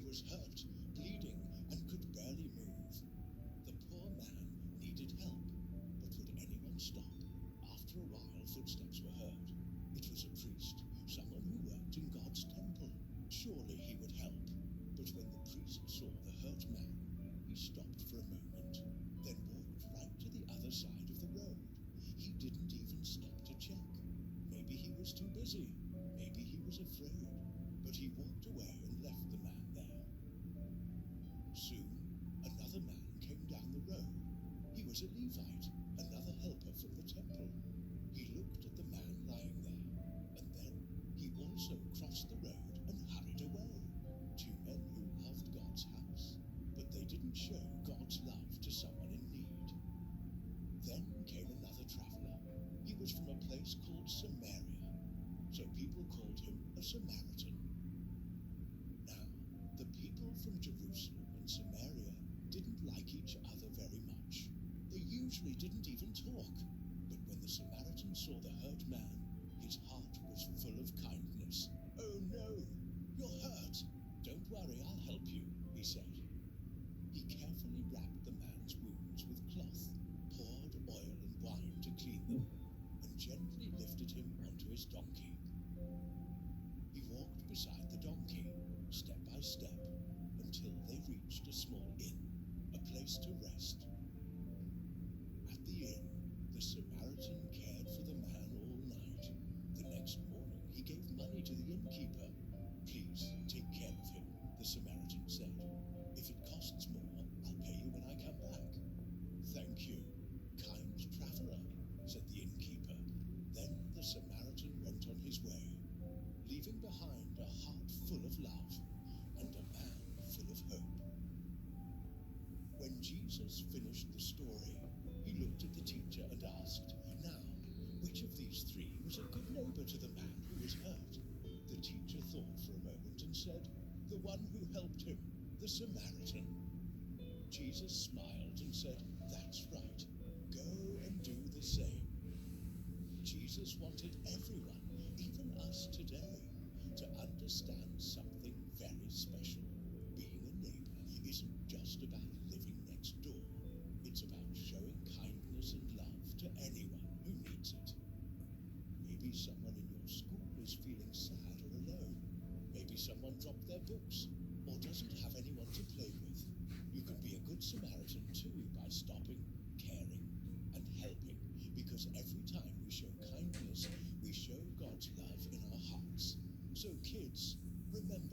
was hurt, bleeding, and could barely move. The poor man needed help, but would anyone stop? After a while, footsteps were heard. It was a priest, someone who worked in God's temple. Surely he would help. But when the priest saw the hurt man, he stopped for a moment, then walked right to the other side of the road. He didn't even stop to check. Maybe he was too busy. Maybe he was afraid. But he walked away and left the man there. Soon, another man came down the road. He was a Levite, another helper from the temple. He looked at the man lying there, and then he also crossed the road and hurried away. Two men who loved God's house, but they didn't show God's love to someone in need. Then came another traveler. He was from a place called Samaria, so people called him a Samaritan. Now, the people from Jerusalem and Samaria didn't like each other very much. They usually didn't even talk. But when the Samaritan saw the hurt man, his heart was full of kindness. "Oh no, you're hurt. Don't worry, I'll help you," he said. He carefully wrapped the man's wounds with cloth, poured oil and wine to clean them, and gently lifted him onto his donkey. He walked beside the donkey, step by step, until they reached a small inn, a place to rest. At the inn, the Samaritan cared for the man all night. The next morning, he gave money to the innkeeper. "Please take care of him," the Samaritan said. "If it costs more, I'll pay you when I come back." "Thank you, kind traveler," said the innkeeper. Then the Samaritan went on his way, leaving behind a heart full of love and a man full of hope. When Jesus finished the story, he looked at the teacher and asked, "Now, which of these three was a good neighbor to the man who was hurt?" The teacher thought for a moment and said, "The one who helped him, the Samaritan." Jesus smiled and said, "That's right. Go and do the same." Jesus wanted everyone, even us today, to understand something very special. Being a neighbor isn't just about living next door. It's about showing kindness and love to anyone who needs it. Maybe someone in your school is feeling sad or alone. Maybe someone dropped their books or doesn't have anyone to play with. You can be a good Samaritan too by stopping, caring, and helping, because every time we show kindness, we show God's love in our hearts. So kids, remember,